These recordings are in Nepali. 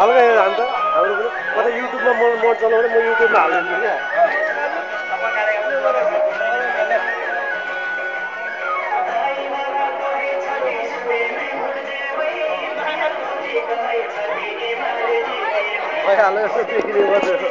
हल्का अन्त हाम्रो पनि म त युट्युबमा म चलाउने म युट्युबमा हालिदिन्छु क्या भइहाल्यो यसो देखिने गर्छु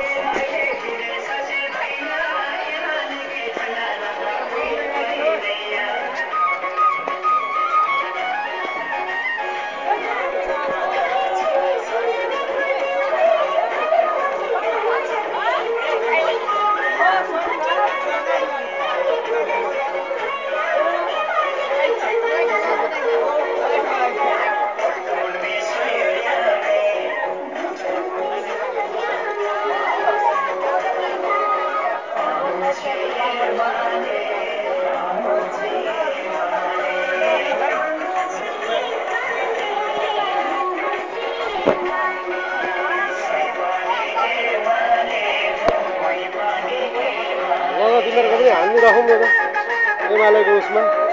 तिमीहरूको पनि हान्नु राखौँ न त एमालेको उसमा